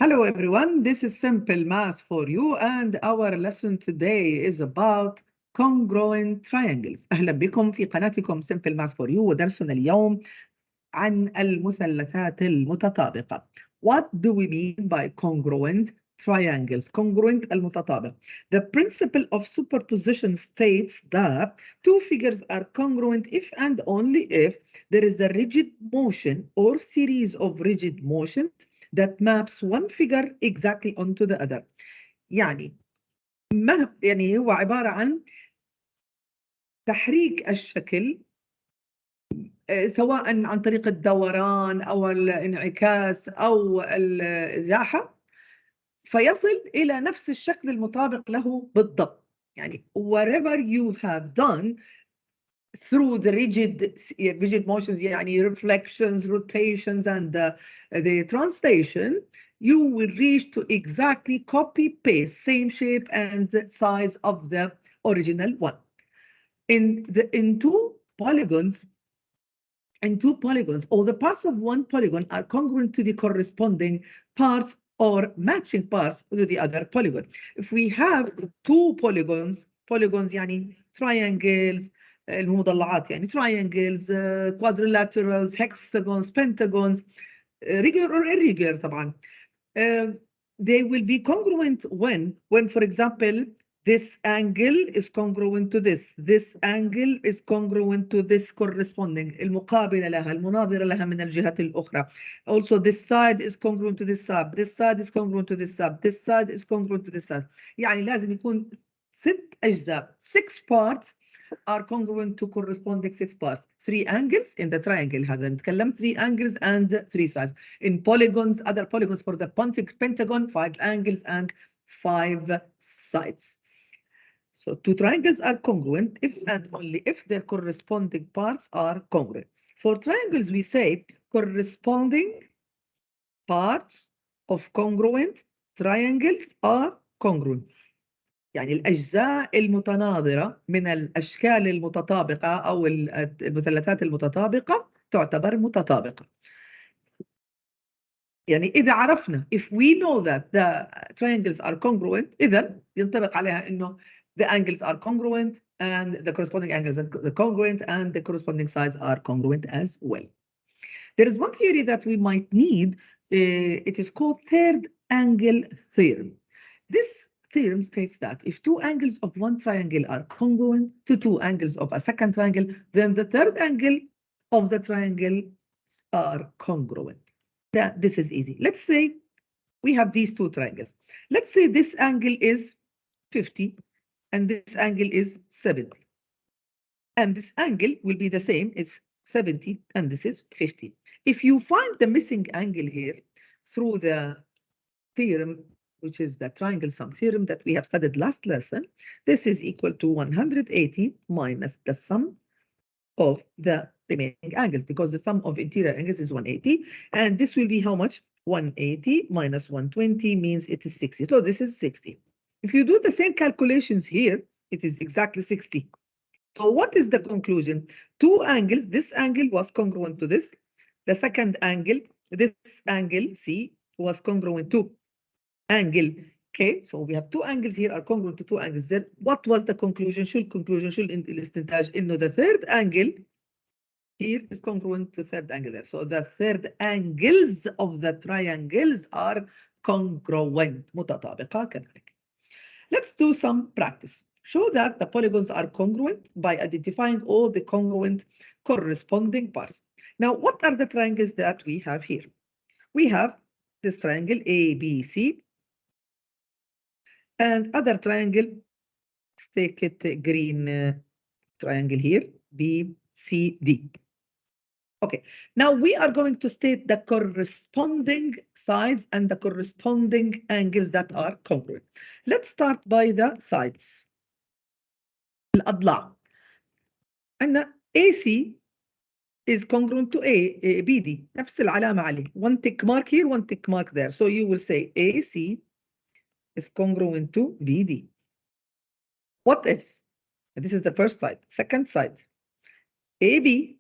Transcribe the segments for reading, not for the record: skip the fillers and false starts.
Hello everyone, this is Simple Math for you and our lesson today is about congruent triangles. أهلا بكم في قناتكم Simple Math for you ودرسنا اليوم عن المثلثات المتطابقة. What do we mean by congruent triangles? Congruent المتطابق. The principle of superposition states that two figures are congruent if and only if there is a rigid motion or series of rigid motions that maps one figure exactly onto the other. يعني هو عبارة عن تحريك الشكل سواء عن طريق الدوران أو الانعكاس أو الإزاحة فيصل إلى نفس الشكل المطابق له بالضبط. يعني whatever you have done through the rigid motions يعني reflections, rotations and the translation, you will reach to exactly copy paste same shape and size of the original one. In two polygons, all the parts of one polygon are congruent to the corresponding parts or matching parts to the other polygon. If we have two polygons يعني triangles المضلعات يعني triangles, quadrilaterals, hexagons, pentagons, regular or irregular طبعا. They will be congruent when for example this angle is congruent to this angle is congruent to this corresponding المقابلة لها المناظرة لها من الجهة الأخرى. Also this side is congruent to this side, this side is congruent to this side, this side is congruent to this side. يعني لازم يكون 6 أجزاء 6 parts are congruent to corresponding 6 parts. 3 angles in the triangle هذا نتكلم 3 angles and 3 sides. In polygons, other polygons for the pentagon, 5 angles and 5 sides. So two triangles are congruent if and only if their corresponding parts are congruent. For triangles we say corresponding parts of congruent triangles are congruent. يعني الأجزاء المتناظرة من الأشكال المتطابقة أو المثلثات المتطابقة تعتبر متطابقة. يعني إذا عرفنا if we know that the triangles are congruent إذا ينطبق عليها إنه the angles are congruent and the corresponding angles are congruent and the corresponding sides are congruent as well. There is one theory that we might need. It is called third angle theorem. This theorem states that if two angles of one triangle are congruent to two angles of a second triangle, then the third angle of the triangle are congruent. This is easy. Let's say we have these two triangles. Let's say this angle is 50 and this angle is 70. And this angle will be the same. It's 70 and this is 50. If you find the missing angle here through the theorem, which is the triangle sum theorem that we have studied last lesson, this is equal to 180 minus the sum of the remaining angles, because the sum of interior angles is 180, and this will be how much? 180 minus 120 means it is 60. So this is 60. If you do the same calculations here, it is exactly 60. So what is the conclusion? Two angles, this angle was congruent to this. The second angle, this angle C was congruent to angle K. So we have two angles here are congruent to two angles Z. What was the conclusion? شو الاستنتاج إنه the third angle here is congruent to third angle there. So the third angles of the triangles are congruent متطابقة كذلك. Let's do some practice. Show that the polygons are congruent by identifying all the congruent corresponding parts. Now, what are the triangles that we have here? We have this triangle ABC and other triangle, let's take it green triangle here, BCD. Okay, now we are going to state the corresponding sides and the corresponding angles that are congruent. Let's start by the sides. الأضلاع. عندنا AC is congruent to BD. نفس العلامة عليه. One tick mark here, one tick mark there. So you will say AC is congruent to BD. What else? This is the first side. Second side. AB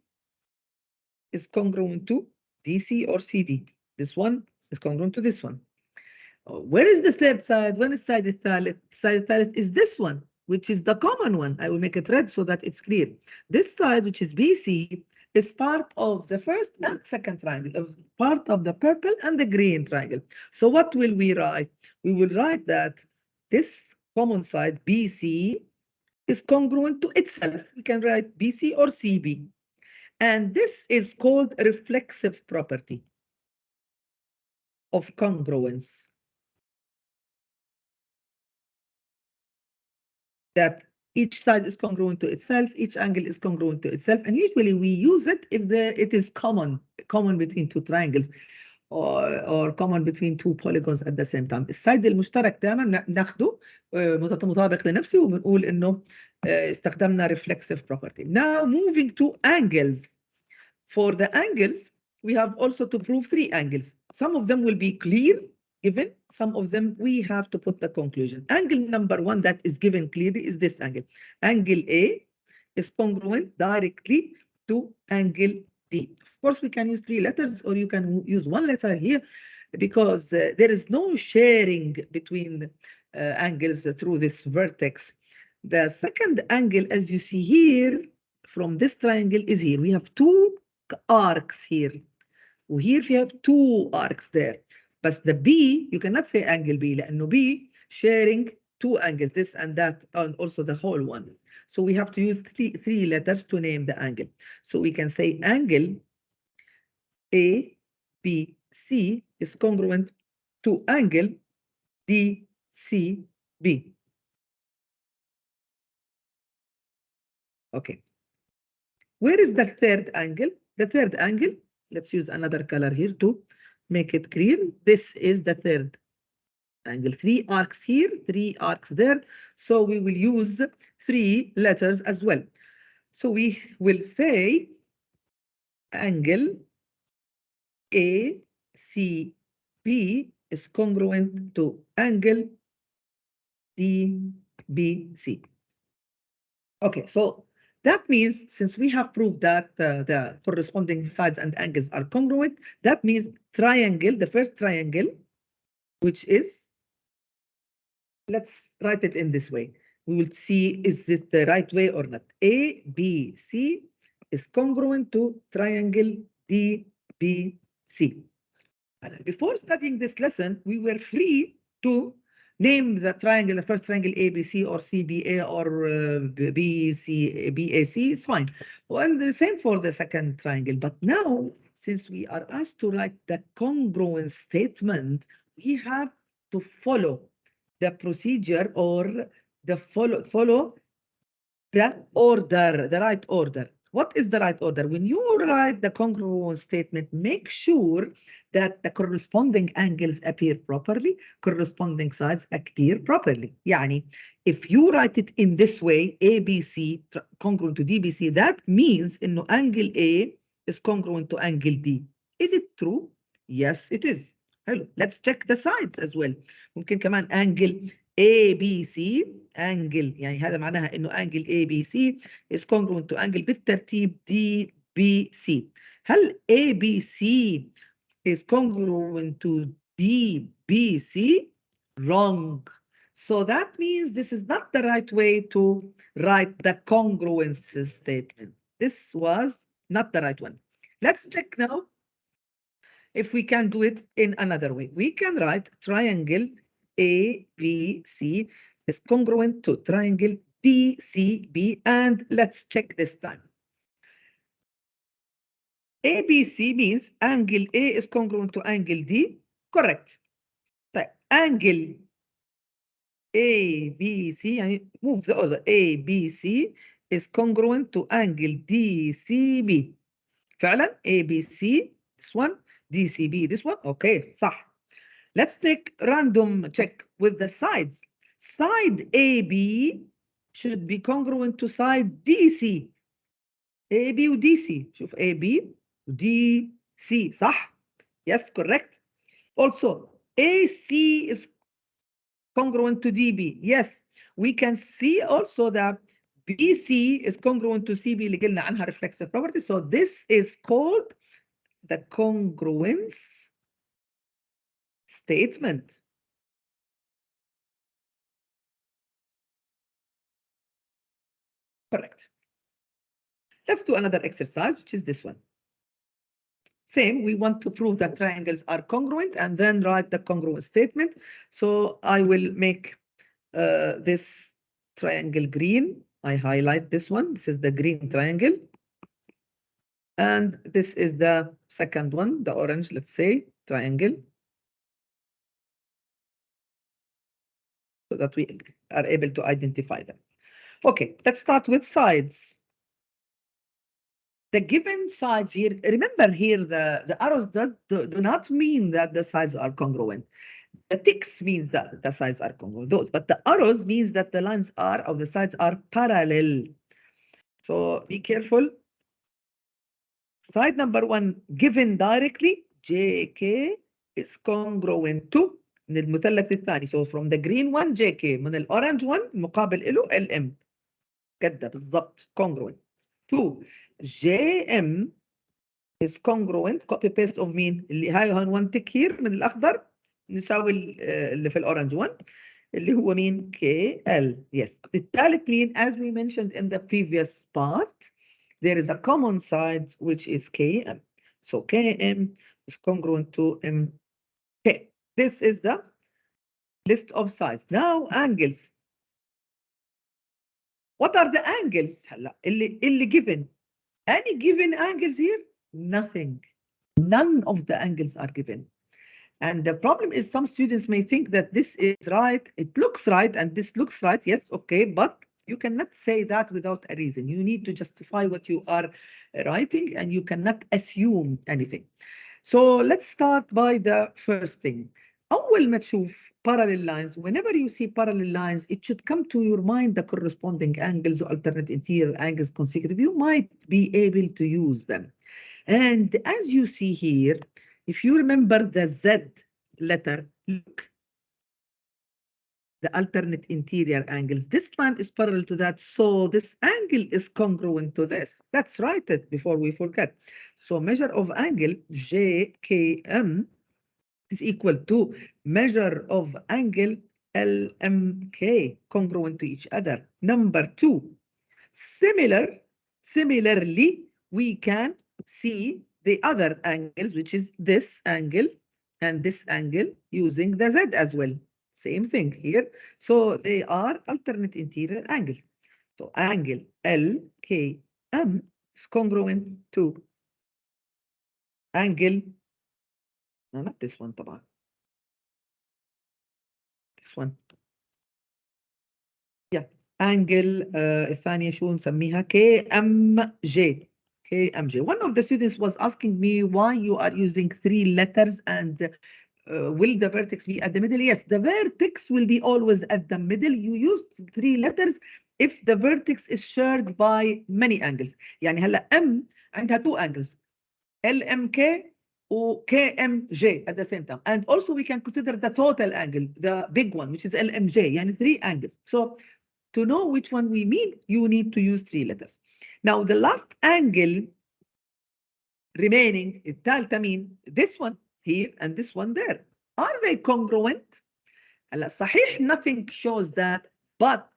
is congruent to DC or CD. This one is congruent to this one. Where is the third side? When is side الثالث? Side الثالث is this one, which is the common one. I will make it red so that it's clear. This side, which is BC, is part of the first and second triangle, part of the purple and the green triangle. So what will we write? We will write that this common side, BC, is congruent to itself. We can write BC or CB. And this is called reflexive property of congruence. That each side is congruent to itself, each angle is congruent to itself, and usually we use it if it is common between two triangles or common between two polygons at the same time. السايد المشترك دائما ناخده متطابق لنفسه وبنقول انه استخدمنا reflexive property. Now moving to angles. For the angles, we have also to prove three angles. Some of them will be clear, given. Some of them we have to put the conclusion. Angle number one that is given clearly is this angle. Angle A is congruent directly to angle D. Of course, we can use three letters or you can use one letter here because there is no sharing between angles through this vertex. The second angle, as you see here, from this triangle is here. We have two arcs here. وهير we have two arcs there. But the B, you cannot say angle B لأنه B sharing two angles, this and that, and also the whole one. So we have to use three letters to name the angle. So we can say angle A, B, C is congruent to angle D, C, B. Okay. Where is the third angle? The third angle, let's use another color here to make it clear. This is the third angle. Three arcs here, three arcs there. So we will use three letters as well. So we will say angle ACB is congruent to angle DBC. Okay, so that means since we have proved that the corresponding sides and angles are congruent, that means triangle, the first triangle, which is, let's write it in this way. We will see is this the right way or not. ABC is congruent to triangle DBC. Before studying this lesson, we were free to name the triangle, the first triangle ABC or CBA or BAC, it's fine. And the same for the second triangle. But now, since we are asked to write the congruence statement, we have to follow the procedure or follow the order, the right order. What is the right order? When you write the congruence statement, make sure that the corresponding angles appear properly, corresponding sides appear properly. يعني, if you write it in this way, ABC congruent to DBC, that means إنه angle A is congruent to angle D. Is it true? Yes, it is. حلو. Let's check the sides as well. ممكن كمان angle ABC angle يعني هذا معناها انه angle ABC is congruent to angle بالترتيب DBC. هل ABC is congruent to DBC? Wrong. So that means this is not the right way to write the congruence statement. This was not the right one. Let's check now if we can do it in another way. We can write triangle ABC is congruent to triangle DCB, and let's check this time. ABC means angle A is congruent to angle D, correct. Angle ABC, يعني move the order, ABC is congruent to angle DCB. فعلا ABC, this one, DCB, this one, okay, صح. Let's take random check with the sides. Side AB should be congruent to side DC. AB و DC. شوف AB و DC صح? Yes, correct. Also, AC is congruent to DB. Yes, we can see also that BC is congruent to CB اللي قلنا عنها reflexive property. So this is called the congruence statement. Correct. Let's do another exercise, which is this one. Same, we want to prove that triangles are congruent and then write the congruent statement. So I will make this triangle green. I highlight this one. This is the green triangle. And this is the second one, the orange, let's say, triangle. So that we are able to identify them. Okay, let's start with sides. The given sides here, remember here the arrows do not mean that the sides are congruent. The ticks means that the sides are congruent, those, but the arrows means that the lines are, of the sides are parallel. So be careful. Side number one given directly, JK is congruent to من المثلث الثاني. So from the green one JK, من الأورنج one مقابل له LM. كده بالضبط congruent. 2 JM is congruent copy paste of مين؟ اللي هاي هون 1 tick here من الأخضر نساوي اللي في الأورنج 1 اللي هو مين؟ KL. Yes. الثالث مين؟ As we mentioned in the previous part, there is a common side which is KM. So KM is congruent to MK. This is the list of sides. Now angles. What are the angles هلا اللي given? Any given angles here? Nothing. None of the angles are given. And the problem is some students may think that this is right, it looks right, and this looks right. Yes, okay, but you cannot say that without a reason. You need to justify what you are writing, and you cannot assume anything. So let's start by the first thing. أول ما تشوف parallel lines, whenever you see parallel lines, it should come to your mind the corresponding angles, alternate interior angles, consecutive. You might be able to use them. And as you see here, if you remember the Z letter, look, the alternate interior angles, this line is parallel to that, so this angle is congruent to this. Let's write it before we forget. So measure of angle JKM is equal to measure of angle LMK, congruent to each other. Number 2, similarly, we can see the other angles, which is this angle and this angle, using the Z as well. Same thing here. So they are alternate interior angles. So angle LKM is congruent to angle, no, not this one طبعا. This one. Yeah. Angle الثانية شو نسميها؟ KMJ. KMJ. One of the students was asking me why you are using 3 letters and will the vertex be at the middle? Yes, the vertex will be always at the middle. You use 3 letters if the vertex is shared by many angles. يعني هلا M عندها 2 angles, LMK or KMJ at the same time. And also we can consider the total angle, the big one, which is LMJ, يعني 3 angles. So to know which one we mean, you need to use 3 letters. Now the last angle remaining, الثالثة مين? This one here and this one there. Are they congruent? هلا صحيح nothing shows that, but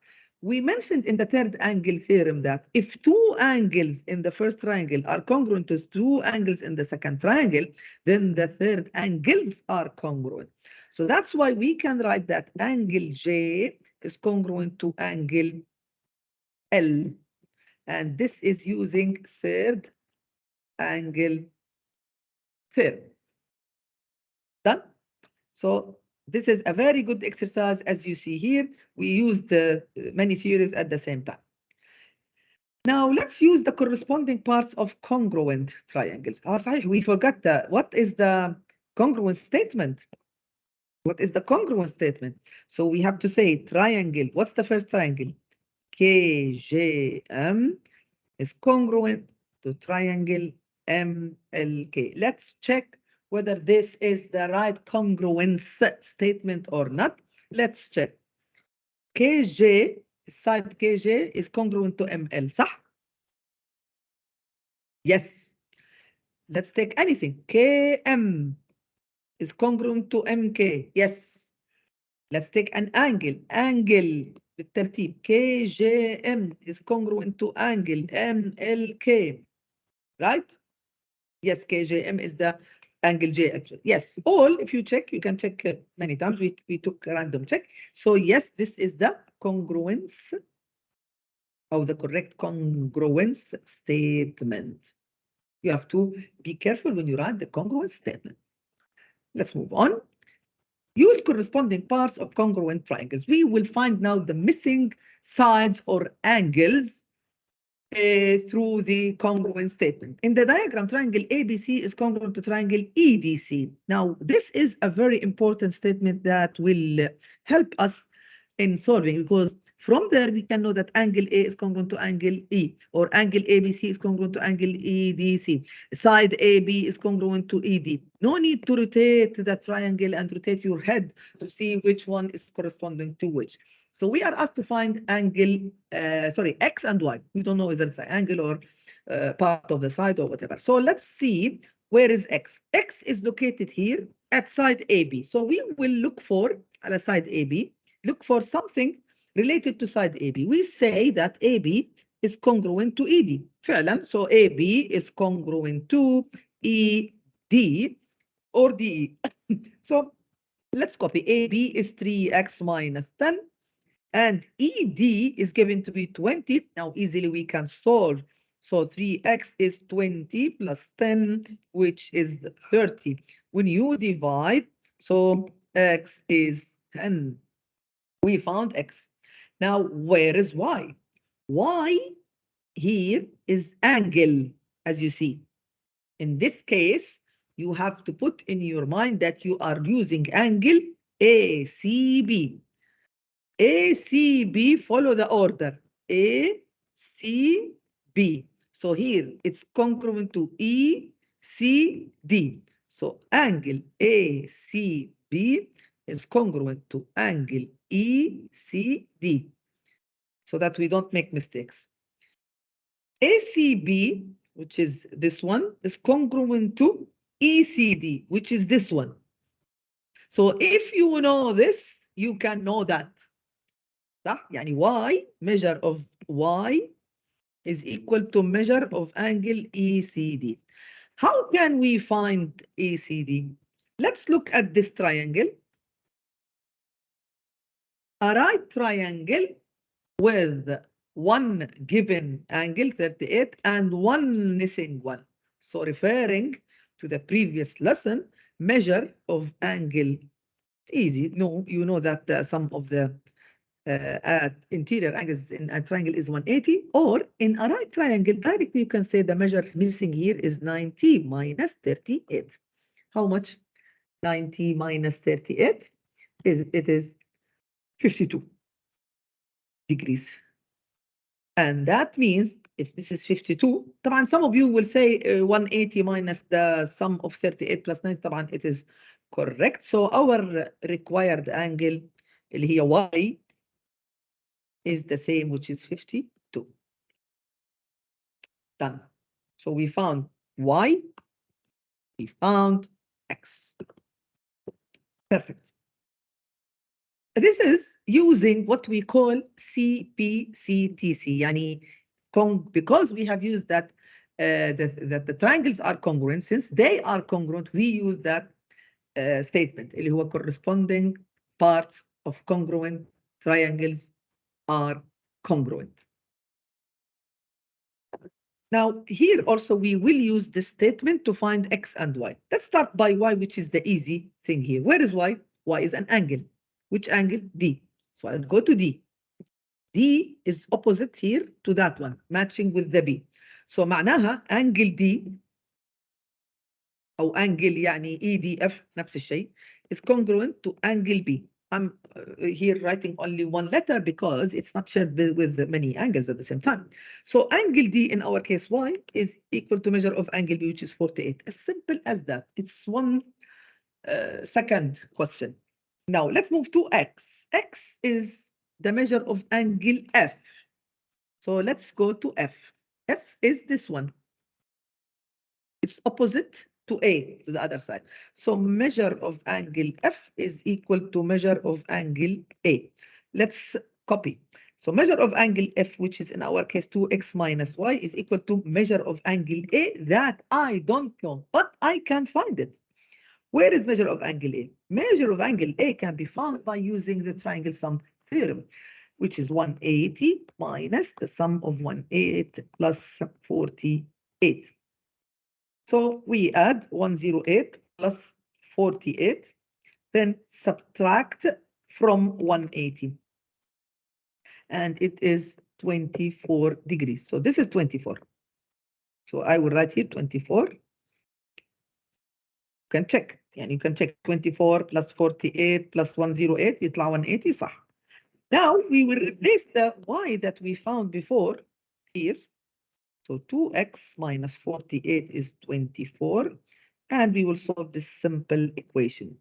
we mentioned in the third angle theorem that if 2 angles in the first triangle are congruent to 2 angles in the second triangle, then the third angles are congruent. So that's why we can write that angle J is congruent to angle L. And this is using third angle theorem. Done? So this is a very good exercise. As you see here, we used many theories at the same time. Now let's use the corresponding parts of congruent triangles. صحيح, we forgot that. What is the congruent statement? What is the congruent statement? So we have to say triangle. What's the first triangle? KJM is congruent to triangle MLK. Let's check whether this is the right congruence statement or not. Let's check. KJ, side KJ is congruent to ML, صح? Yes. Let's take anything. KM is congruent to MK. Yes. Let's take an angle. Angle بالترتيب. KJM is congruent to angle MLK, right? Yes, KJM is the angle J actually. Yes, all, if you check, you can check many times. We took a random check. So yes, this is the congruence, or the correct congruence statement. You have to be careful when you write the congruence statement. Let's move on. Use corresponding parts of congruent triangles. We will find now the missing sides or angles through the congruent statement. In the diagram, triangle ABC is congruent to triangle EDC. Now, this is a very important statement that will help us in solving, because from there we can know that angle A is congruent to angle E, or angle ABC is congruent to angle EDC. Side AB is congruent to ED. No need to rotate the triangle and rotate your head to see which one is corresponding to which. So we are asked to find angle, X and Y. We don't know whether it's an angle or part of the side or whatever. So let's see, where is X? X is located here at side AB. So we will look for, at side AB, look for something related to side AB. We say that AB is congruent to ED. فعلا, so AB is congruent to ED or DE. So let's copy. AB is 3x minus 10. And ED is given to be 20. Now easily we can solve. So 3x is 20 plus 10, which is 30. When you divide, so x is 10. We found x. Now where is y? Y here is angle, as you see. In this case, you have to put in your mind that you are using angle ACB. ACB, follow the order. ACB. So here it's congruent to ECD. So angle ACB is congruent to angle ECD, so that we don't make mistakes. ACB, which is this one, is congruent to ECD, which is this one. So if you know this, you can know that. صح؟ يعني y, measure of y is equal to measure of angle ECD. How can we find ECD? Let's look at this triangle. A right triangle with one given angle 38 and one missing one. So referring to the previous lesson, measure of angle, it's easy. No, you know that some of the interior angles in a triangle is 180, or in a right triangle directly you can say the measure missing here is 90 minus 38. How much? 90 minus 38 is 52 degrees. And that means if this is 52, طبعا some of you will say 180 minus the sum of 38 plus 9, طبعا it is correct. So our required angle اللي هي y is the same, which is 52. Done. So we found y, we found x. Perfect. This is using what we call CPCTC. يعني because we have used that the triangles are congruent, since they are congruent, we use that statement اللي هو corresponding parts of congruent triangles are congruent. Now, here also we will use this statement to find x and y. Let's start by y, which is the easy thing here. Where is y? Y is an angle. Which angle? D. So I'll go to D. D is opposite here to that one, matching with the B. So معناها angle D أو angle يعني EDF نفس الشيء is congruent to angle B. I'm here writing only one letter because it's not shared with many angles at the same time. So angle D in our case Y is equal to measure of angle B, which is 48. As simple as that. It's one second question. Now let's move to X. X is the measure of angle F. So let's go to F. F is this one. It's opposite to A, to the other side. So measure of angle F is equal to measure of angle A. Let's copy. So measure of angle F, which is in our case 2x minus y, is equal to measure of angle A that I don't know, but I can find it. Where is measure of angle A? Measure of angle A can be found by using the triangle sum theorem, which is 180 minus the sum of 180 plus 48. So we add 108 plus 48, then subtract from 180. And it is 24 degrees. So this is 24. So I will write here 24. You can check. يعني you can check 24 plus 48 plus 108 يطلع 180 صح. Now we will replace the y that we found before here. So 2x minus 48 is 24. And we will solve this simple equation.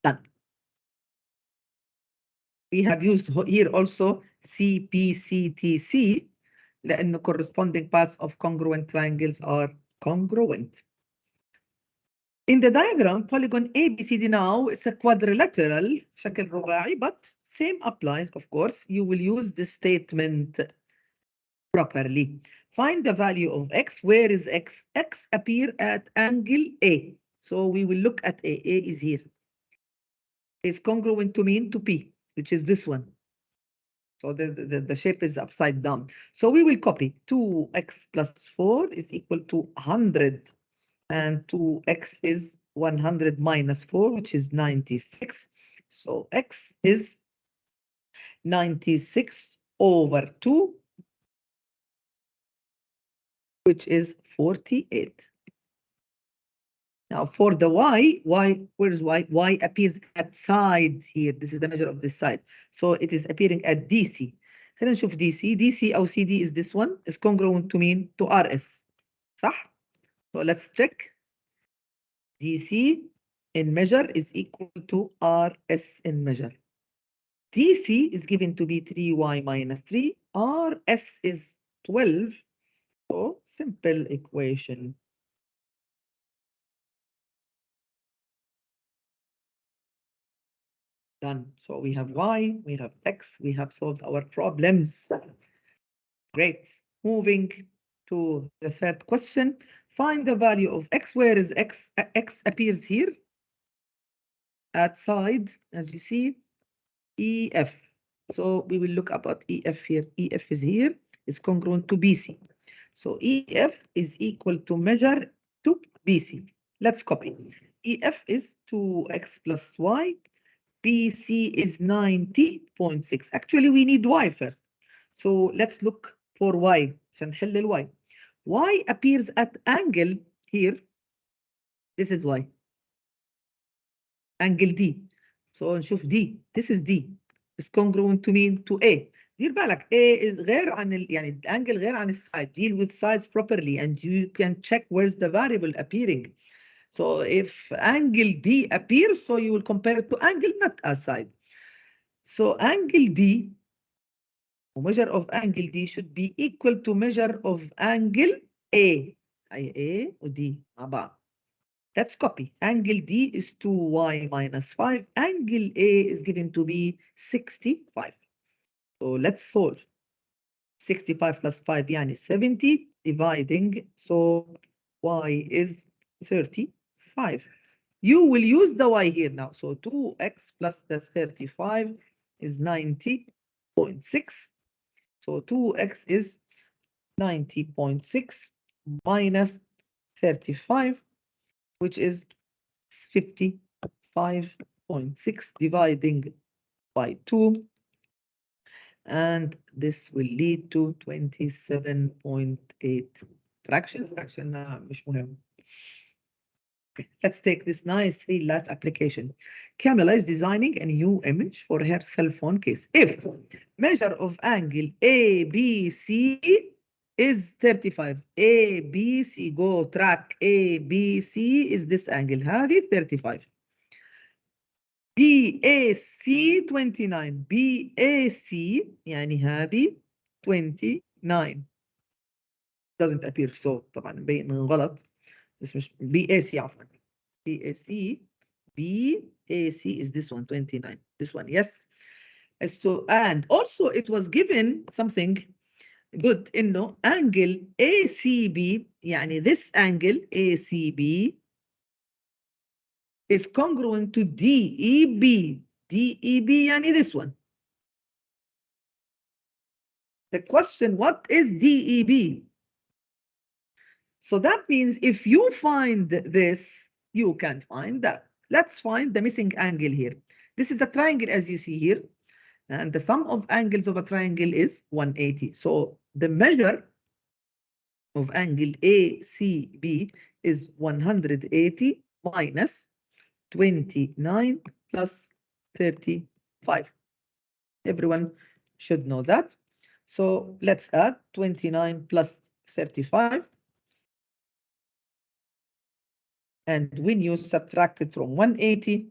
Done. We have used here also CPCTC لأن corresponding parts of congruent triangles are congruent. In the diagram, polygon ABCD now is a quadrilateral شكل رباعي, but same applies, of course. You will use the statement properly. Find the value of x. Where is x? X appear at angle A. So we will look at A. A is here. Is congruent to mean to P, which is this one. So the shape is upside down. So we will copy 2x plus 4 is equal to 100. And 2x is 100 minus 4, which is 96. So x is 96 over 2, which is 48. Now for the y, where is y? Y appears at side here. This is the measure of this side. So it is appearing at DC. خلينا نشوف DC. DC أو CD is this one. Is congruent to mean to RS. صح? So let's check. DC in measure is equal to RS in measure. DC is given to be 3y minus 3. RS is 12. So simple equation. Done. So we have y, we have x, we have solved our problems. Great. Moving to the third question. Find the value of x. Where is x? X appears here at side, as you see, EF. So we will look about EF here. EF is here, is congruent to BC. So EF is equal to measure to BC. Let's copy. EF is 2x plus y. BC is 90.6. Actually, we need y first. So let's look for y. عشان نحل y. Y appears at angle here. This is y. Angle D. So نشوف D. This is D. Is congruent to mean to A. دير بالك A is غير عن يعني angle غير عن السide. Deal with sides properly and you can check where's the variable appearing. So if angle D appears, so you will compare it to angle not a side. So angle D, measure of angle D should be equal to measure of angle A. أي A و D مع بعض. Let's copy. Angle D is 2y minus 5. Angle A is given to be 65. So let's solve. 65 plus 5 يعني 70 dividing. So y is 35. You will use the y here now. So 2x plus the 35 is 90.6. So 2x is 90.6 minus 35, which is 55.6 dividing by 2. And this will lead to 27.8 fractions. Fraction مش مهم. Okay, let's take this nice real-life application. Camilla is designing a new image for her cell phone case. If measure of angle ABC is 35, ABC, go track ABC is this angle. هذه 35. BAC 29 BAC يعني هذه 29 doesn't appear so طبعا مبين غلط بس مش BAC عفوا BAC is this one 29 this one yes. So and also it was given something good إنه angle ACB يعني this angle ACB is congruent to DEB. DEB يعني this one. The question, what is DEB? So that means if you find this, you can find that. Let's find the missing angle here. This is a triangle as you see here. And the sum of angles of a triangle is 180. So the measure of angle ACB is 180 minus 29 plus 35. Everyone should know that. So let's add 29 plus 35. And when you subtract it from 180,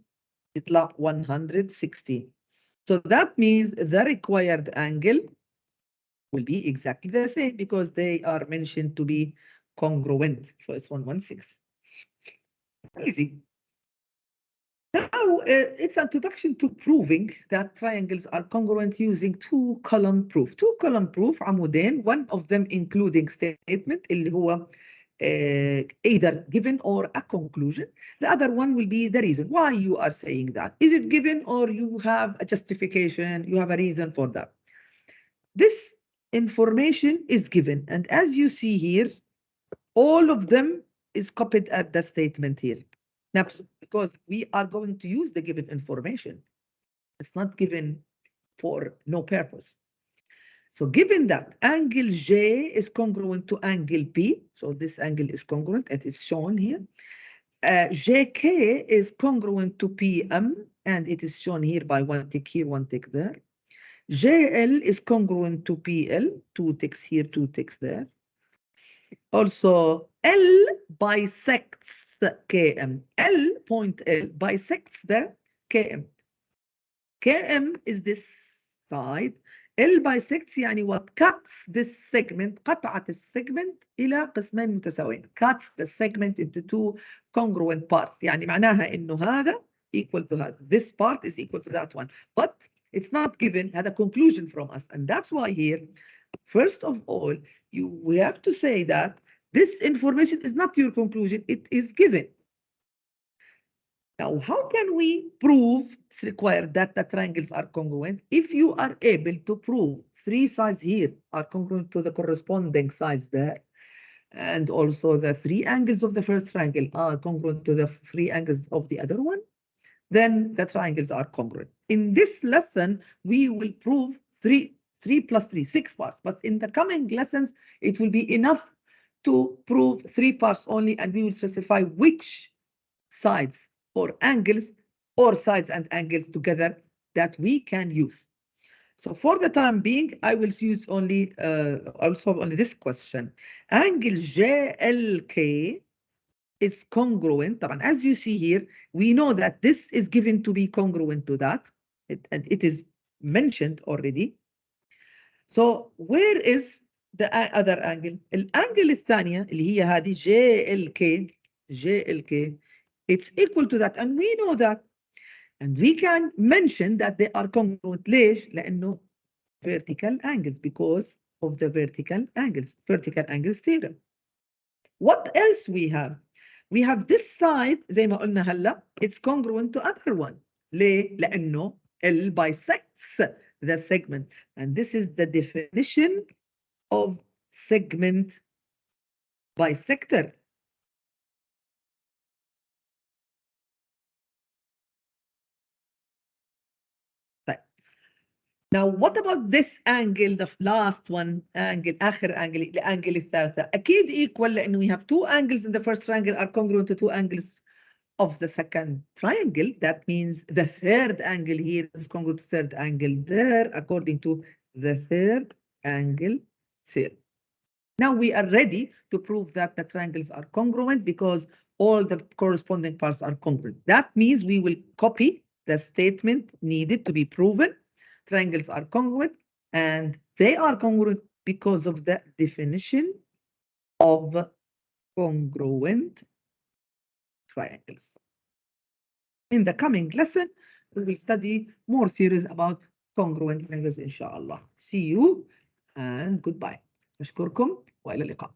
يطلع 160. So that means the required angle will be exactly the same because they are mentioned to be congruent. So it's 116. Easy. Now, it's introduction to proving that triangles are congruent using two-column proof. Two-column proof عمودين, one of them including statement اللي هو either given or a conclusion. The other one will be the reason why you are saying that. Is it given or you have a justification, you have a reason for that. This information is given, and as you see here, all of them is copied at the statement here. Now, because we are going to use the given information. It's not given for no purpose. So given that angle J is congruent to angle P, so this angle is congruent, it is shown here. JK is congruent to PM, and it is shown here by one tick here, one tick there. JL is congruent to PL, two ticks here, two ticks there. Also, L bisects KM. Point L bisects the KM. KM is this side. L bisects يعني what cuts this segment, قطعت السيجمنت إلى قسمين متساويين. Cuts the segment into two congruent parts. يعني معناها إنه هذا equal to هذا. This part is equal to that one. But it's not given. هذا conclusion from us. And that's why here, first of all, we have to say that this information is not your conclusion, it is given. Now, how can we prove it's required that the triangles are congruent? If you are able to prove three sides here are congruent to the corresponding sides there, and also the three angles of the first triangle are congruent to the three angles of the other one, then the triangles are congruent. In this lesson, we will prove 3 plus 3, 6 parts, but in the coming lessons, it will be enough to prove 3 parts only, and we will specify which sides or angles or sides and angles together that we can use. So for the time being, I will use only, I'll solve only this question. Angle JLK is congruent. As you see here, we know that this is given to be congruent to that, and it is mentioned already. So where is the other angle? الانجل الثانية اللي هي هذه JLK, it's equal to that, and we know that. And we can mention that they are congruent. ليش؟ لأنه vertical angles, because of the vertical angles theorem. What else we have? We have this side زي ما قلنا هلا, it's congruent to other one. ليه؟ لأنه L bisects the segment, and this is the definition of segment bisector. Now, what about this angle, the last one, angle, آخر angle, الأنجل الثالثة؟ أكيد equal لأنه we have two angles in the first triangle are congruent to two angles of the second triangle. That means the third angle here is congruent to third angle there, according to the third angle theorem. Now we are ready to prove that the triangles are congruent because all the corresponding parts are congruent. That means we will copy the statement needed to be proven. Triangles are congruent, and they are congruent because of the definition of congruent triangles. In the coming lesson, we will study more theories about congruent triangles, inshallah. See you and goodbye. أشكركم وإلى اللقاء.